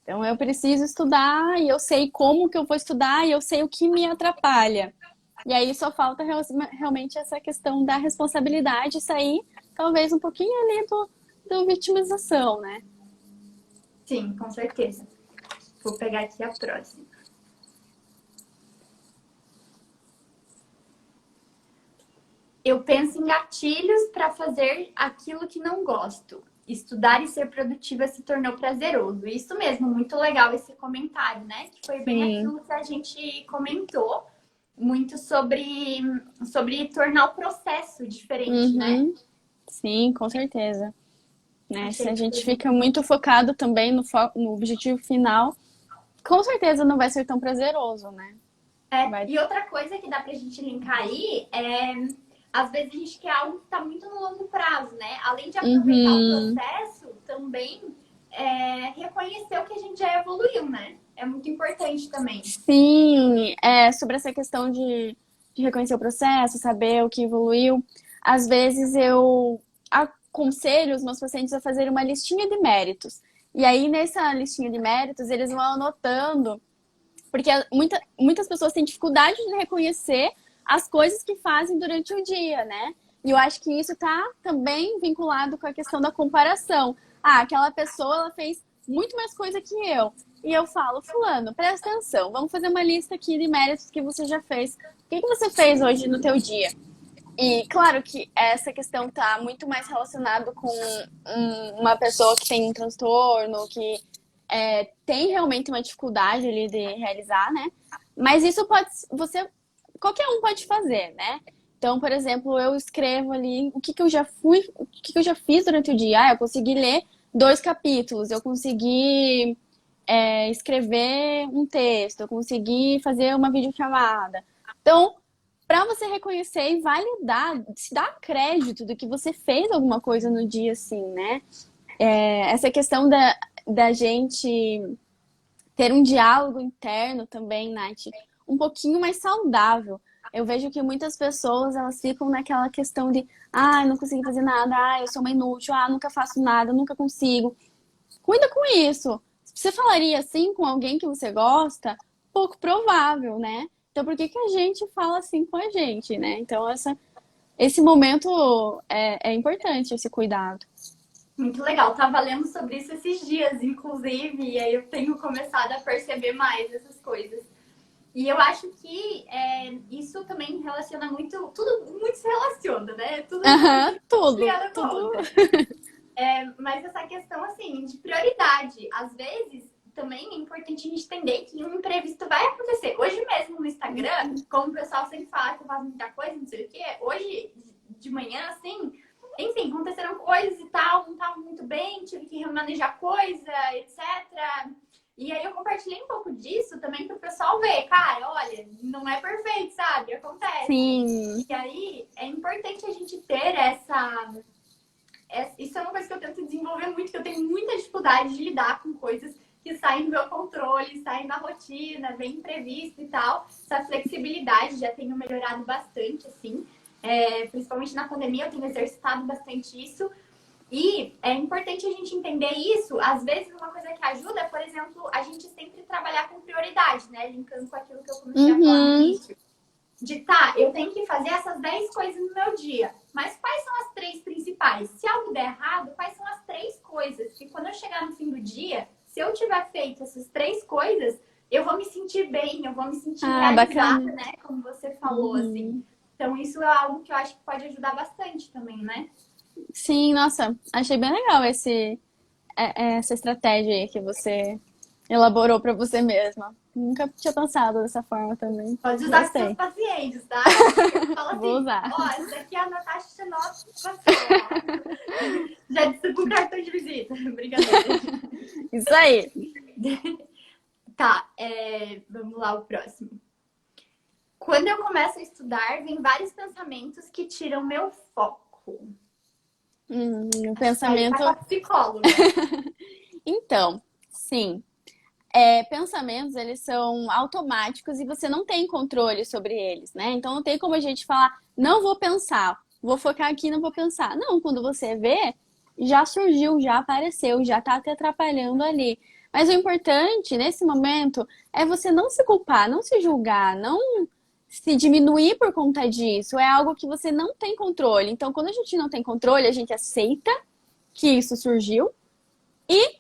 Então eu preciso estudar e eu sei como que eu vou estudar e eu sei o que me atrapalha. E aí só falta realmente essa questão da responsabilidade sair, talvez um pouquinho ali do vitimização, né? Sim, com certeza. Vou pegar aqui a próxima. Eu penso em gatilhos para fazer aquilo que não gosto. Estudar e ser produtiva se tornou prazeroso. Isso mesmo, muito legal esse comentário, né? Que foi bem Sim. aquilo que a gente comentou, muito sobre tornar o processo diferente, né? Sim, com certeza. Né? Se Achei a que gente foi fica muito. muito focado também no objetivo final, com certeza não vai ser tão prazeroso, né? Vai... E outra coisa que dá pra gente linkar aí é, às vezes a gente quer algo que tá muito no longo prazo, né? Além de aproveitar o processo, também reconhecer o que a gente já evoluiu, né? É muito importante também. Sim, sobre essa questão de reconhecer o processo, saber o que evoluiu. Às vezes eu aconselho os meus pacientes a fazer uma listinha de méritos. E aí, nessa listinha de méritos, eles vão anotando, porque muitas pessoas têm dificuldade de reconhecer as coisas que fazem durante o dia, né? E eu acho que isso está também vinculado com a questão da comparação. Ah, aquela pessoa ela fez muito mais coisa que eu. E eu falo, fulano, presta atenção, vamos fazer uma lista aqui de méritos que você já fez. O que você fez hoje no teu dia? E claro que essa questão está muito mais relacionada com uma pessoa que tem um transtorno, que tem realmente uma dificuldade ali de realizar, né? Mas isso qualquer um pode fazer, né? Então, por exemplo, eu escrevo ali o que eu já fiz durante o dia. Ah, eu consegui ler 2 capítulos, eu consegui escrever um texto, eu consegui fazer uma videochamada. Então, para você reconhecer e validar, se dar crédito do que você fez alguma coisa no dia, assim, né? Essa questão da gente ter um diálogo interno também, Nath, um pouquinho mais saudável. Eu vejo que muitas pessoas, elas ficam naquela questão de não consegui fazer nada, eu sou uma inútil, nunca faço nada, nunca consigo. Cuida com isso. Você falaria assim com alguém que você gosta? Pouco provável, né? Então, por que a gente fala assim com a gente, né? Então, esse momento é importante, esse cuidado. Muito legal. Tava lendo sobre isso esses dias, inclusive, e aí eu tenho começado a perceber mais essas coisas. E eu acho que isso também relaciona muito, tudo muito se relaciona, né? Tudo. Ligado com a outra. Mas essa questão, assim, de prioridade. Às vezes, também é importante a gente entender que um imprevisto vai acontecer. Hoje mesmo no Instagram, como o pessoal sempre fala que eu faço muita coisa, não sei o quê, hoje de manhã, assim, enfim, aconteceram coisas e tal, não estava muito bem, tive que remanejar coisa, etc. E aí eu compartilhei um pouco disso também para o pessoal ver, cara, olha, não é perfeito, sabe? Acontece. Sim. E aí é importante a gente ter isso é uma coisa que eu tento desenvolver muito, que eu tenho muita dificuldade de lidar com coisas que saem do meu controle, saem da rotina, vem imprevisto e tal. Essa flexibilidade já tenho melhorado bastante, assim. Principalmente na pandemia, eu tenho exercitado bastante isso. E é importante a gente entender isso. Às vezes, uma coisa que ajuda é, por exemplo, a gente sempre trabalhar com prioridade, né? Linkando com aquilo que eu comecei a falar no início. Eu tenho que fazer essas 10 coisas no meu dia. Mas quais são as 3 principais? Se algo der errado, quais são as 3 coisas? Que quando eu chegar no fim do dia, se eu tiver feito essas 3 coisas, eu vou me sentir bem, eu vou me sentir realizada, bacana, né? Como você falou, assim. Então, isso é algo que eu acho que pode ajudar bastante também, né? Sim, nossa, achei bem legal essa estratégia aí que você elaborou para você mesma. Nunca tinha pensado dessa forma também. Pode usar Gostei. com seus pacientes, tá? Fala assim, Vou usar. Essa daqui é a Natasha Xenoff com você, Já disse com cartão de visita. Brincadeira. Isso aí. Tá, vamos lá, o próximo. Quando eu começo a estudar, vem vários pensamentos que tiram meu foco. O pensamento... Aí tá psicóloga. Então, sim. pensamentos, eles são automáticos e você não tem controle sobre eles, né? Então não tem como a gente falar, não vou pensar, vou focar aqui, não vou pensar. Não, quando você vê, já surgiu, já apareceu, já tá te atrapalhando ali. Mas o importante nesse momento é você não se culpar, não se julgar, não se diminuir por conta disso. É algo que você não tem controle. Então, quando a gente não tem controle, a gente aceita que isso surgiu e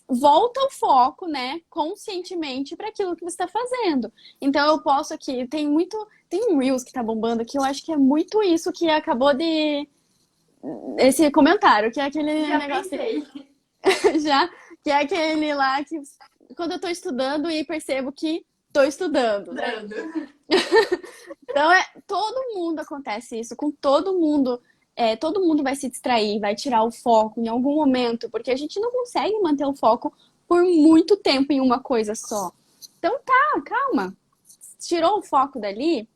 volta o foco, né, conscientemente para aquilo que você está fazendo. Então eu posso aqui, tem um Reels que tá bombando que eu acho que é muito isso que acabou de esse comentário, que é aquele Já negócio pensei. já, que é aquele lá que quando eu tô estudando e percebo que tô estudando, né? Dando. Então, todo mundo acontece isso, com todo mundo. Todo mundo vai se distrair, vai tirar o foco em algum momento, porque a gente não consegue manter o foco por muito tempo em uma coisa só. Então, tá, calma. Tirou o foco dali,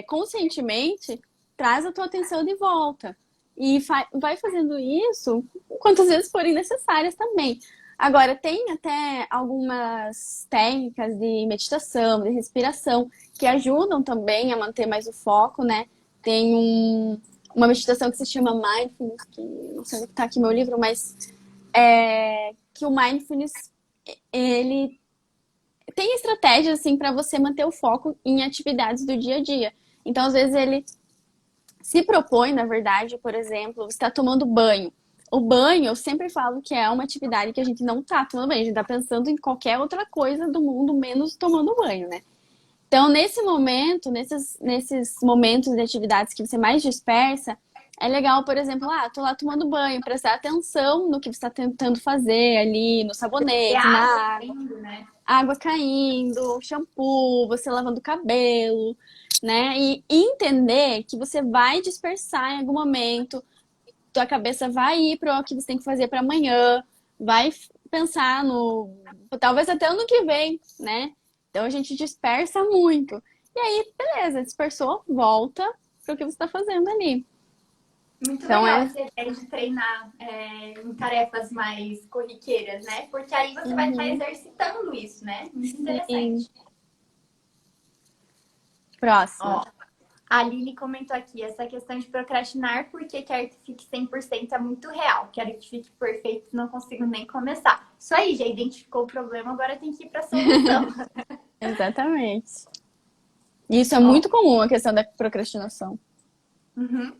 conscientemente, traz a tua atenção de volta. E vai fazendo isso quantas vezes forem necessárias também. Agora, tem até algumas técnicas de meditação, de respiração, que ajudam também a manter mais o foco, né? Tem uma meditação que se chama Mindfulness, que não sei onde está aqui meu livro, mas que o Mindfulness, ele tem estratégias, assim, para você manter o foco em atividades do dia a dia. Então, às vezes, ele se propõe, na verdade, por exemplo, você está tomando banho. O banho, eu sempre falo que é uma atividade que a gente não tá tomando banho, a gente tá pensando em qualquer outra coisa do mundo, menos tomando banho, né? Então, nesse momento, nesses momentos de atividades que você mais dispersa, é legal, por exemplo, tô lá tomando banho, prestar atenção no que você está tentando fazer ali, no É sabonete, água na caindo, né? água caindo, shampoo, você lavando o cabelo, né? E entender que você vai dispersar em algum momento, tua cabeça vai ir para o que você tem que fazer para amanhã, vai pensar no, talvez até ano que vem, né? Então a gente dispersa muito. E aí, beleza, dispersou, volta para o que você está fazendo ali. Muito Então legal essa ideia de treinar em tarefas mais corriqueiras, né? Porque aí você vai estar Uhum. exercitando isso, né? Muito Sim. interessante. Próximo. Ó, a Aline comentou aqui, essa questão de procrastinar, porque quer que fique 100% é muito real. Quero que fique perfeito, não consigo nem começar. Isso aí, já identificou o problema, agora tem que ir para a solução. Exatamente. Isso é Ó, muito comum, a questão da procrastinação. uhum.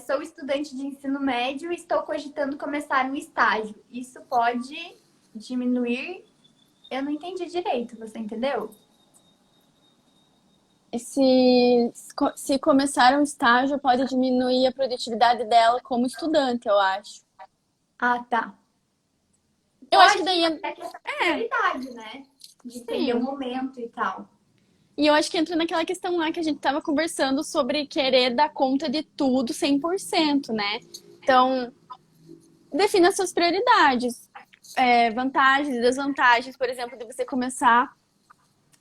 Sou estudante de ensino médio e estou cogitando começar um estágio. Isso pode diminuir? Eu não entendi direito, você entendeu? Se começar um estágio, pode diminuir a produtividade dela como estudante, eu acho. Ah, tá. Eu acho que Pode, daí mas é questão de prioridade, né? De entender o sim. momento e tal. E eu acho que entra naquela questão lá que a gente tava conversando sobre querer dar conta de tudo 100%, né? Então, defina suas prioridades, vantagens e desvantagens, por exemplo, de você começar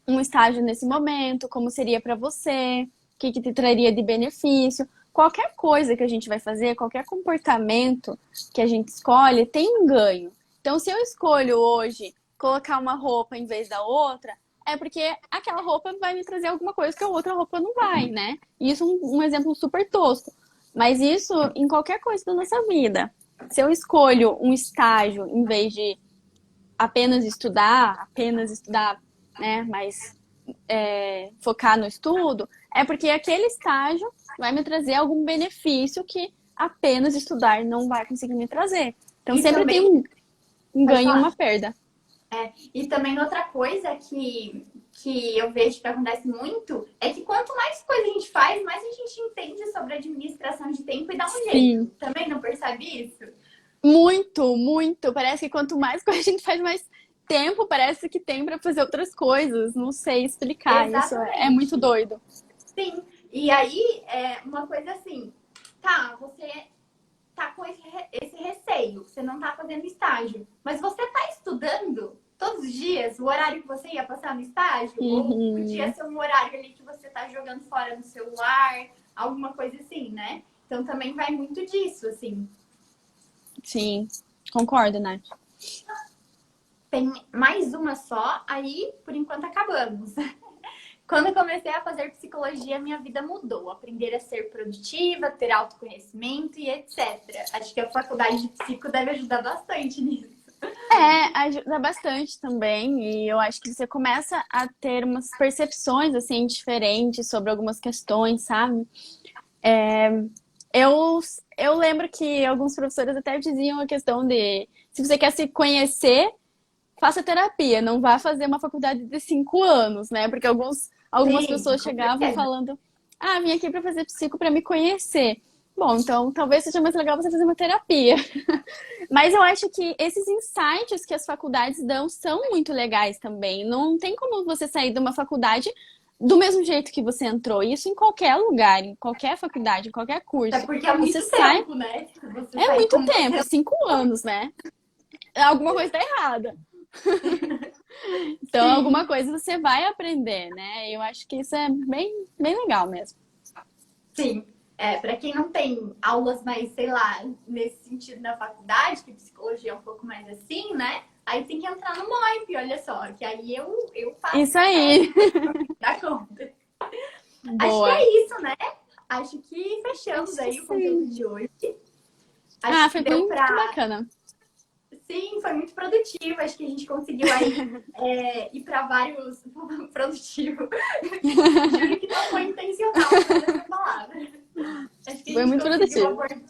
um estágio nesse momento, como seria para você, o que te traria de benefício. Qualquer coisa que a gente vai fazer, qualquer comportamento que a gente escolhe, tem um ganho. Então, se eu escolho hoje colocar uma roupa em vez da outra, é porque aquela roupa vai me trazer alguma coisa que a outra roupa não vai, né? Isso é um exemplo super tosco. Mas isso em qualquer coisa da nossa vida. Se eu escolho um estágio em vez de apenas estudar, né? Mas focar no estudo, é porque aquele estágio vai me trazer algum benefício que apenas estudar não vai conseguir me trazer. Então E sempre tem também, um pode ganho e falar. uma perda. E também outra coisa que eu vejo que acontece muito é que quanto mais coisa a gente faz, mais a gente entende sobre administração de tempo e dá um jeito. Sim. Também não percebe isso? Muito, muito. Parece que quanto mais coisa a gente faz, mais tempo parece que tem para fazer outras coisas. Não sei explicar. Isso é muito Exatamente. doido. Sim. E aí, uma coisa assim, tá, você tá com esse receio, você não tá fazendo estágio, mas você tá estudando todos os dias o horário que você ia passar no estágio? Ou podia Uhum. ser um horário ali que você tá jogando fora no celular, alguma coisa assim, né? Então também vai muito disso, assim. Sim, concordo, Nath. tem mais uma só, aí por enquanto acabamos. Quando eu comecei a fazer psicologia, minha vida mudou. Aprender a ser produtiva, ter autoconhecimento e etc. Acho que a faculdade de psico deve ajudar bastante nisso. Ajuda bastante também, e eu acho que você começa a ter umas percepções, assim, diferentes sobre algumas questões, sabe? Eu, eu lembro que alguns professores até diziam a questão de, se você quer se conhecer, faça terapia, não vá fazer uma faculdade de 5 anos, né? Porque algumas Sim, pessoas com chegavam certeza. falando, vim aqui para fazer psico para me conhecer. Bom, então talvez seja mais legal você fazer uma terapia. Mas eu acho que esses insights que as faculdades dão são muito legais também. Não tem como você sair de uma faculdade do mesmo jeito que você entrou. Isso em qualquer lugar, em qualquer faculdade, em qualquer É curso. porque é Você muito sai, tempo, né? Você é sair muito como tempo, você. 5 anos, né? Alguma coisa tá errada. Então, alguma Sim, coisa você vai aprender, né? Eu acho que isso é bem, bem legal mesmo. sim. Para quem não tem aulas mais, sei lá, nesse sentido na faculdade, que psicologia é um pouco mais assim, né? Aí tem que entrar no MOIP, olha só, que aí eu faço Isso sucesso, aí. dá conta. Acho que Boa. é isso, né? Acho que fechamos Acho que aí o conteúdo sim. de hoje. Acho que Foi deu muito para. bacana. Sim, foi muito produtivo. Acho que a gente conseguiu aí ir para vários. Produtivo. Juro que não foi intencional usar essa palavra. Acho que a Foi gente muito conseguiu produtivo. abordar.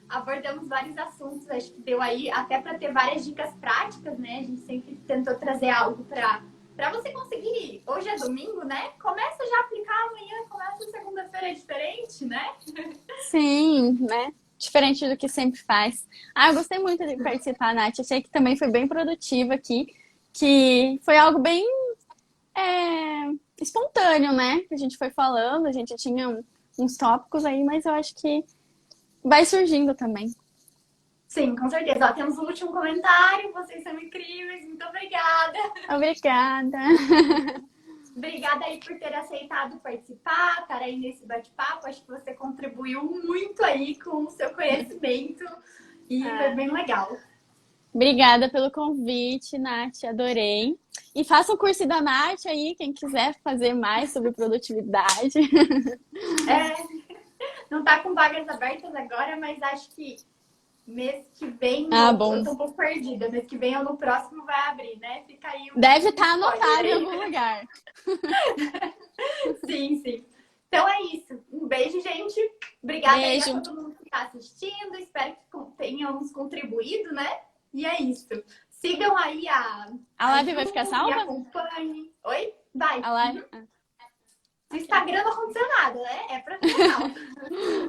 Abordamos vários assuntos. Acho que deu aí até para ter várias dicas práticas, né? A gente sempre tentou trazer algo para você conseguir. Hoje é domingo, né? Começa já a aplicar amanhã, começa segunda-feira diferente, né? Sim, né? Diferente do que sempre faz. Eu gostei muito de participar, Nath. Achei que também foi bem produtiva aqui. Que foi algo bem espontâneo, né? Que a gente foi falando, a gente tinha uns tópicos aí, mas eu acho que vai surgindo também. Sim, com certeza. Ó, temos um último comentário. Vocês são incríveis. Muito obrigada. Obrigada. Obrigada aí por ter aceitado participar, estar aí nesse bate-papo. Acho que você contribuiu muito aí com o seu conhecimento e foi Ah, bem legal. Obrigada pelo convite, Nath. Adorei. E faça o curso da Nath aí, quem quiser fazer mais sobre produtividade. É, não tá com vagas abertas agora, mas acho que mês que vem, ou eu Bom. tô um pouco perdida, mês que vem ou no próximo vai abrir, né? Fica aí Deve um estar spoiler anotado em aí. algum lugar. Sim, sim. Então é isso. Um beijo, gente. Obrigada aí a Beijo. todo mundo que está assistindo. Espero que tenhamos contribuído, né? E é isso. Sigam aí A a live vai Ju, ficar me salva? acompanhem. Oi? Vai. A live? No Instagram não aconteceu nada, né? É pra ficar salvo.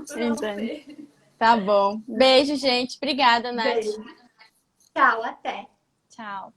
Pra Entendo. você. Tá bom. Beijo, gente. Obrigada, Nath. Beijo. Tchau, até. Tchau.